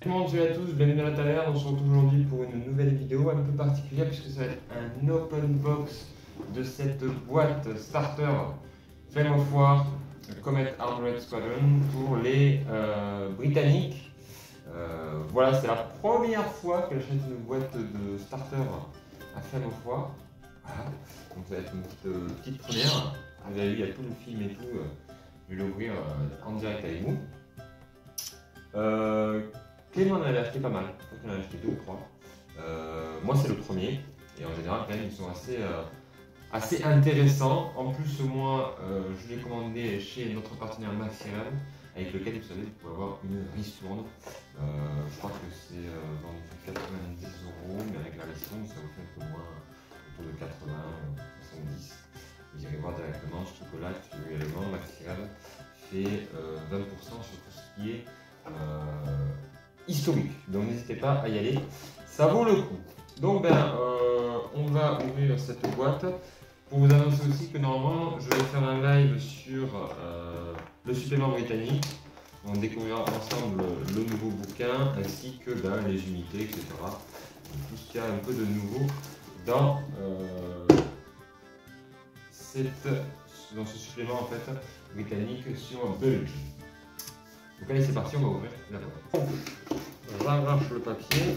Bonjour à tous, bienvenue dans la taverne. On se retrouve aujourd'hui pour une nouvelle vidéo un peu particulière puisque ça va être un open box de cette boîte starter Flame of War Comet Armored Squadron pour les Britanniques. Voilà, c'est la première fois que j'achète une boîte de starter à Flame of War. Voilà, donc ça va être une petite première. Vous avez vu, il y a tout le film et tout. Je vais l'ouvrir en direct avec vous. Clément en avait acheté pas mal, je crois qu'il en a acheté 2 ou 3. Moi c'est le premier, et en général quand même ils sont assez intéressants. En plus moi je l'ai commandé chez notre partenaire Maxirem, avec lequel vous savez vous pouvez avoir une ristourne. Je crois que c'est vendu 90 €, mais avec la ristourne ça vous fait un peu moins, autour de 80, 70. Vous irez voir directement, je trouve que là actuellement Maxirem fait 20% sur tout ce qui est historique, donc n'hésitez pas à y aller, ça vaut le coup. Donc on va ouvrir cette boîte pour vous annoncer aussi que normalement je vais faire un live sur le supplément britannique. On découvrira ensemble le nouveau bouquin ainsi que les unités, etc. Donc, tout ce qu'il y a un peu de nouveau dans, dans ce supplément en fait britannique sur Belge. Donc allez, c'est parti, on va ouvrir la boîte. J'arrache le papier.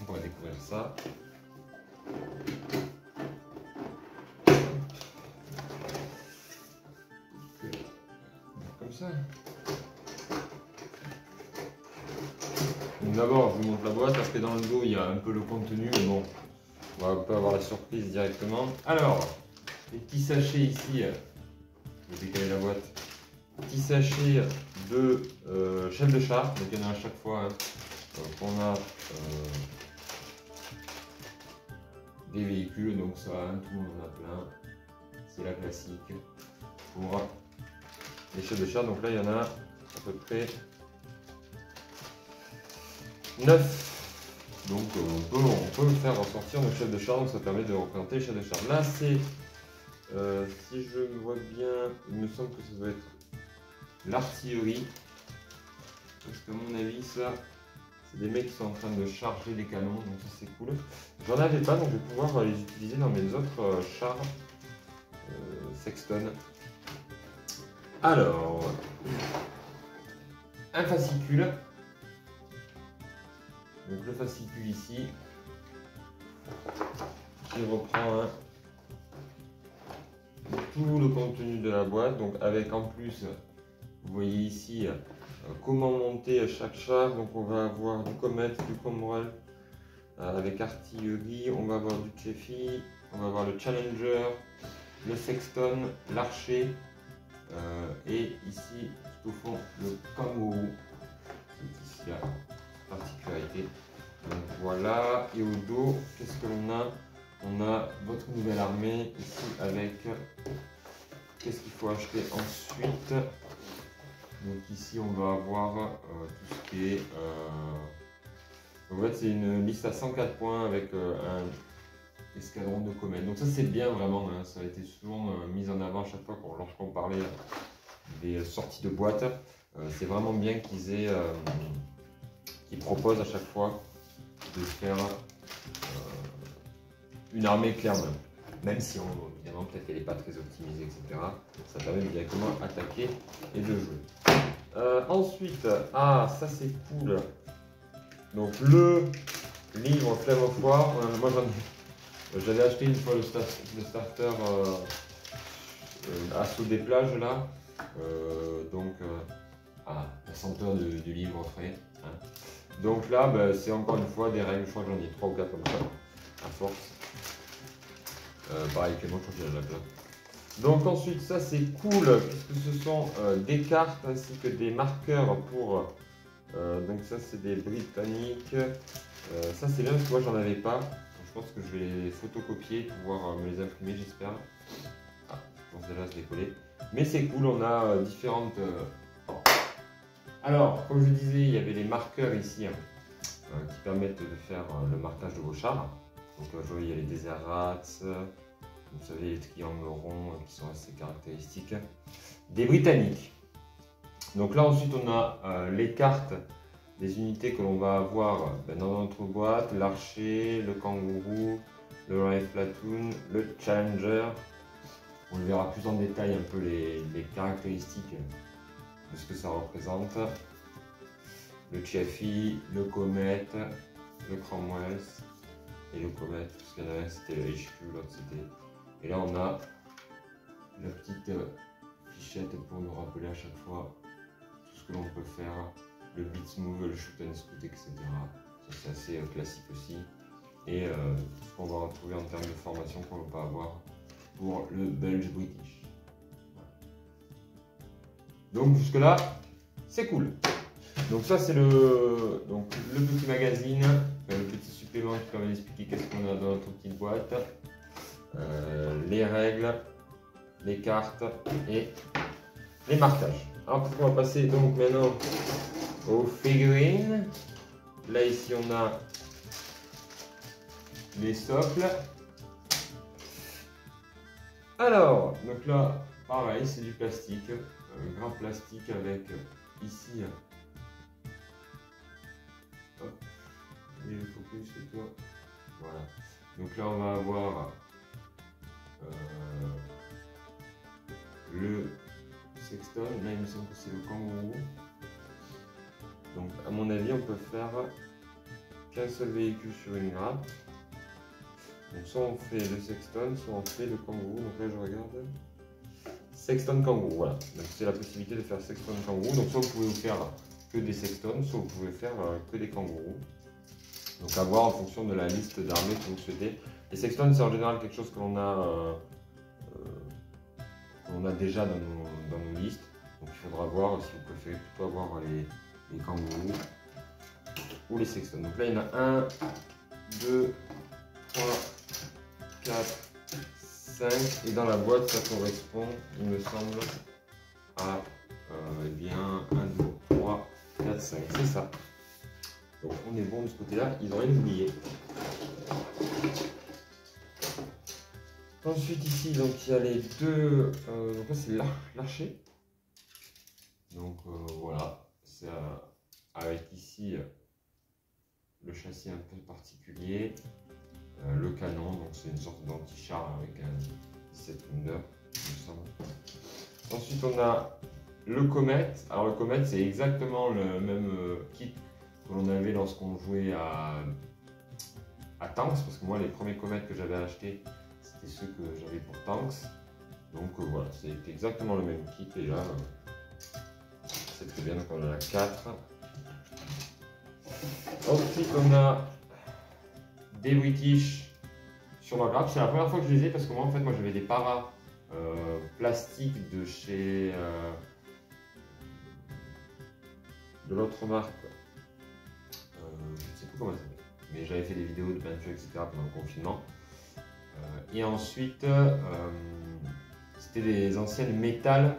On va découvrir ça. Comme ça. Donc d'abord, je vous montre la boîte parce que dans le dos, il y a un peu le contenu, mais bon, on va pas avoir la surprise directement. Alors, les petits sachets ici. Je vais décaler la boîte. Petit sachet de chef de char, donc il y en a à chaque fois. On a des véhicules, donc ça, tout le monde en a plein. C'est la classique pour les chefs de char. Donc là, il y en a à peu près 9. Donc on peut faire ressortir nos chefs de char, donc ça permet de représenter les chefs de char. Là, c'est si je me vois bien, il me semble que ça doit être l'artillerie. Parce qu'à mon avis, ça, c'est des mecs qui sont en train de charger les canons, donc ça c'est cool. J'en avais pas, donc je vais pouvoir les utiliser dans mes autres chars Sexton. Alors, un fascicule. Donc le fascicule ici, qui reprend tout le contenu de la boîte, donc avec en plus, vous voyez ici comment monter chaque char. Donc on va avoir du Comet, du Cromwell avec artillerie, on va avoir du Cheffy, on va avoir le Challenger, le Sexton, l'archer et ici tout au fond le Kangaroo, c'est ici la particularité. Donc voilà, et au dos, qu'est-ce que l'on a? On a votre nouvelle armée ici avec qu'est-ce qu'il faut acheter ensuite. Donc ici on va avoir tout ce qui est en fait c'est une liste à 104 points avec un escadron de comètes. Donc ça c'est bien vraiment, hein. Ça a été souvent mis en avant à chaque fois lorsqu'on parlait des sorties de boîte. C'est vraiment bien qu'ils proposent à chaque fois de faire une armée clairement, même si évidemment peut-être qu'elle n'est pas très optimisée, etc. Ça permet de directement attaquer et de jouer. Ensuite, ça c'est cool. Donc le livre Flame of War, moi j'avais acheté une fois le starter Assaut des plages là. La senteur du livre frais. Hein. Donc là, c'est encore une fois des règles, je crois que j'en ai 3 ou 4 comme ça, à force. Pareil que moi, je crois qu'il y en a plein. Donc ensuite, ça c'est cool, puisque ce sont des cartes ainsi que des marqueurs pour... donc ça c'est des Britanniques. Ça c'est bien parce que moi j'en avais pas. Je pense que je vais les photocopier, pouvoir me les imprimer, j'espère. Ah, je pense déjà à se décoller. Mais c'est cool, on a différentes... Alors, comme je disais, il y avait les marqueurs ici qui permettent de faire le marquage de vos chars. Donc là, je vois, il y a les desert rats, vous savez, les triangles ronds qui sont assez caractéristiques. Des Britanniques. Donc là, ensuite, on a les cartes des unités que l'on va avoir dans notre boîte, l'archer, le kangourou, le Riot Platoon, le Challenger. On verra plus en détail un peu les caractéristiques de ce que ça représente. Le Chaffee, le Comet, le Cromwell et le Comet, parce qu'il y en a un c'était le HQ, l'autre c'était... Et là on a la petite fichette pour nous rappeler à chaque fois tout ce que l'on peut faire, le Blitz Move, le Shoot and Scoot, etc. Ça c'est assez classique aussi. Et ce qu'on va retrouver en termes de formation qu'on ne va pas avoir pour le Belge British. Voilà. Donc jusque là, c'est cool. Donc ça c'est le petit magazine, le petit supplément qui permet d'expliquer qu'est-ce qu'on a dans notre petite boîte, les règles, les cartes et les marquages. Alors on va passer donc maintenant aux figurines. Là ici on a les socles. Alors, donc là, pareil, c'est du plastique, grand plastique avec ici, hop, et le focus c'est toi, voilà. Donc là on va avoir le sexton, là il me semble que c'est le kangourou. Donc à mon avis on peut faire qu'un seul véhicule sur une grappe. Donc soit on fait le sexton, soit on fait le kangourou. Donc là je regarde. Sexton kangourou, voilà. Donc c'est la possibilité de faire sexton kangourou. Donc soit vous pouvez faire que des sextons, soit vous pouvez faire que des kangourous. Donc à voir en fonction de la liste d'armées que vous souhaitez. Les sextons c'est en général quelque chose que l'on a, déjà dans nos listes. Donc il faudra voir si vous préférez plutôt avoir les kangourous ou les sextons. Donc là il y en a 1, 2, 3, 4, 5 et dans la boîte ça correspond, il me semble, à eh bien 1, 2, 3, 4, 5, c'est ça. Donc on est bon de ce côté-là, ils n'ont rien oublié. Ensuite ici, donc il y a les deux, donc là c'est l'archer. Donc voilà, c'est avec ici le châssis un peu particulier. Le canon, donc c'est une sorte d'anti-char avec un 17 Thunder, il me semble. Ensuite on a le Comet. Alors le Comet c'est exactement le même kit que l'on avait lorsqu'on jouait à Tanks, parce que moi les premiers Comets que j'avais achetés c'était ceux que j'avais pour Tanks. Donc voilà, c'est exactement le même kit et là c'est très bien, donc on en a 4. Ensuite on a des British sur ma grappe. C'est la première fois que je les ai parce que moi en fait j'avais des paras plastiques de chez de l'autre marque, je ne sais plus comment ça s'appelle, mais j'avais fait des vidéos de peinture etc pendant le confinement. Et ensuite c'était des anciennes métals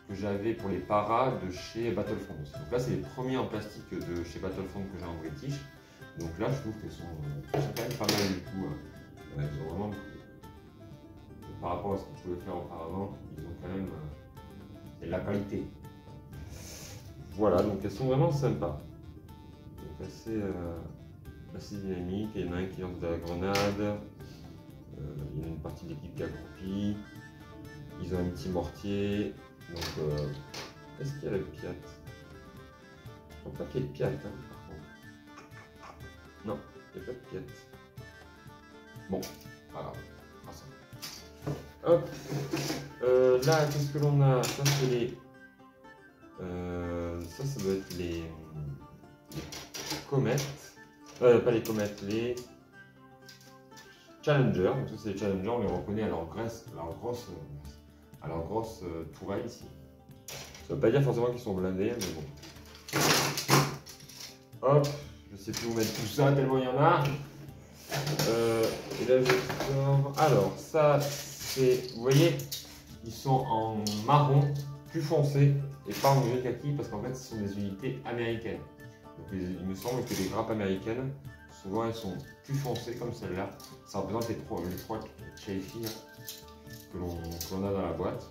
que j'avais pour les paras de chez Battlefront. Donc là c'est les premiers en plastique de chez Battlefront que j'ai en British. Donc là je trouve qu'elles sont quand même pas mal du coup. Ils ont vraiment, par rapport à ce qu'ils pouvaient faire auparavant, ils ont quand même de la qualité. Voilà, donc elles sont vraiment sympas. Donc assez dynamiques. Il y en a un qui lance de la grenade. Il y a une partie de l'équipe qui accroupit. Ils ont un petit mortier. Donc est-ce qu'il y a le Piat? Je ne crois pas qu'il y ait de Piat, hein, par contre. Non, il n'y a pas de Piat. Bon, voilà. Hop. Là, qu'est-ce que l'on a? Ça, c'est les. Ça doit être les comètes. Pas les comètes, les Challenger. Donc, ça, c'est les Challenger. On les reconnaît à leur grosse tourelle ici. Ça ne veut pas dire forcément qu'ils sont blindés, mais bon. Hop. Je sais plus où mettre tout ça, tellement il y en a. Et là, je sors. Alors, ça, c'est. Vous voyez, ils sont en marron plus foncé et pas en gris kaki parce qu'en fait, ce sont des unités américaines. Donc, il me semble que les grappes américaines, souvent, elles sont plus foncées comme celle-là. Ça représente les trois Chaffee que l'on a dans la boîte.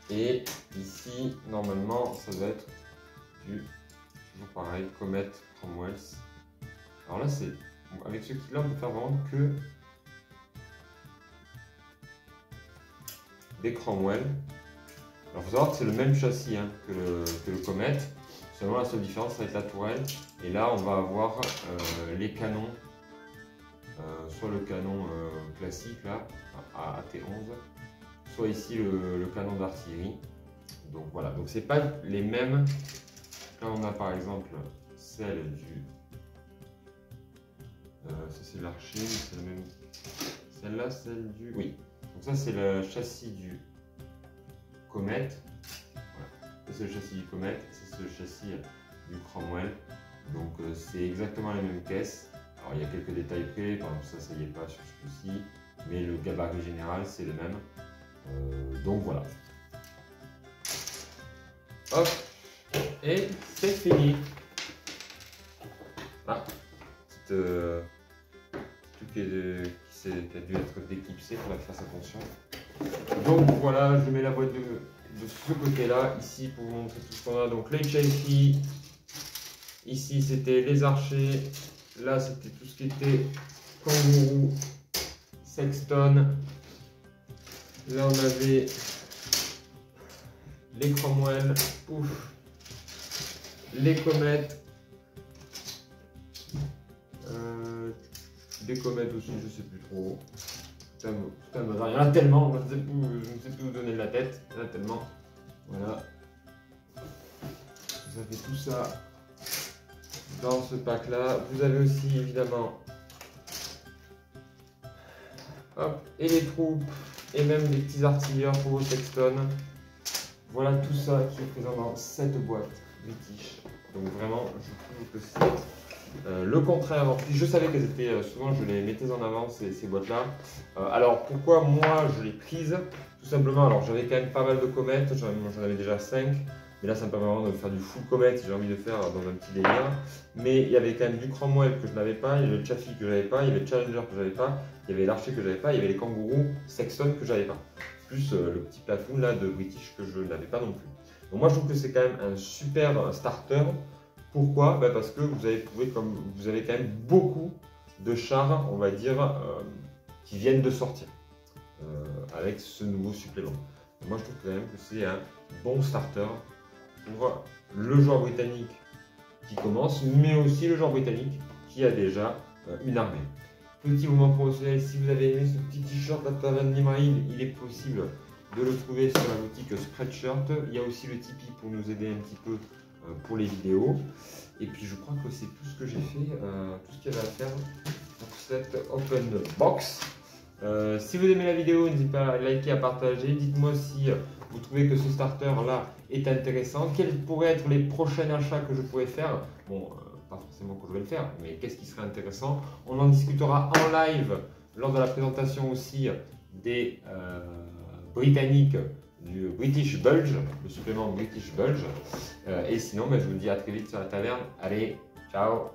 Et ici, normalement, ça doit être du, toujours pareil, Comet Cromwells. Alors là, c'est avec ce kit-là, on peut faire vraiment que des Cromwell. Alors, il faut savoir que c'est le même châssis hein, que le Comet. Seulement, la seule différence, ça va être la tourelle. Et là, on va avoir les canons. Soit le canon classique, là, à T11. Soit ici, le canon d'artillerie. Donc, voilà. Donc, c'est pas les mêmes. Là, on a par exemple celle du... ça, c'est l'archer. C'est la même... Celle-là, celle du... Oui. Donc ça c'est le châssis du Comet. Voilà. Ça c'est le châssis du Comet, ça c'est le châssis du Cromwell. Donc c'est exactement la même caisse. Alors il y a quelques détails près, par exemple ça y est pas sur celui-ci, mais le gabarit général c'est le même. Donc voilà. Hop, et c'est fini. Ah, petite truc qui a dû être déclipsé, il faudra que je fasse attention. Donc voilà, je mets la boîte de ce côté-là, ici pour vous montrer tout ce qu'on a. Donc les Chaffee, ici c'était les archers, là c'était tout ce qui était kangourou, sexton. Là on avait les Cromwell, ouf, les comètes. Des comètes aussi, je sais plus trop. Il y en a tellement, je ne sais plus où donner de la tête. Il y en a tellement. Voilà. Vous avez tout ça dans ce pack là. Vous avez aussi évidemment hop, et les troupes et même des petits artilleurs pour vos sextons. Voilà tout ça qui est présent dans cette boîte British. Donc vraiment, je trouve que c'est le contraire. En plus, je savais qu'elles étaient souvent, je les mettais en avant ces boîtes-là. Alors pourquoi moi je l'ai prise? Tout simplement, alors j'avais quand même pas mal de comètes, j'en avais déjà 5, mais là ça me permet vraiment de faire du full comète si j'ai envie de faire dans un petit délire. Mais il y avait quand même du Cromwell que je n'avais pas, il y avait le Chaffee que j'avais pas, il y avait le Challenger que j'avais pas, il y avait l'archer que j'avais pas, il y avait les kangourous Sexton que j'avais pas. Plus le petit platoon là de British que je n'avais pas non plus. Donc moi je trouve que c'est quand même un super starter. Pourquoi? Ben parce que vous avez quand même beaucoup de chars, on va dire, qui viennent de sortir avec ce nouveau supplément. Donc moi je trouve quand même que c'est un bon starter pour le joueur britannique qui commence, mais aussi le joueur britannique qui a déjà une armée. Petit moment promotionnel, si vous avez aimé ce petit t-shirt à Taverne Limaïl, il est possible de le trouver sur la boutique Spreadshirt. Il y a aussi le Tipeee pour nous aider un petit peu pour les vidéos. Et puis je crois que c'est tout ce que j'ai fait, tout ce qu'il y avait à faire pour cette open box. Si vous aimez la vidéo, n'hésitez pas à liker, à partager. Dites-moi si vous trouvez que ce starter là est intéressant. Quels pourraient être les prochains achats que je pourrais faire? Bon, pas forcément que je vais le faire, mais qu'est-ce qui serait intéressant? On en discutera en live lors de la présentation aussi des Britanniques du British Bulge, le supplément British Bulge. Et sinon, je vous dis à très vite sur la taverne. Allez, ciao!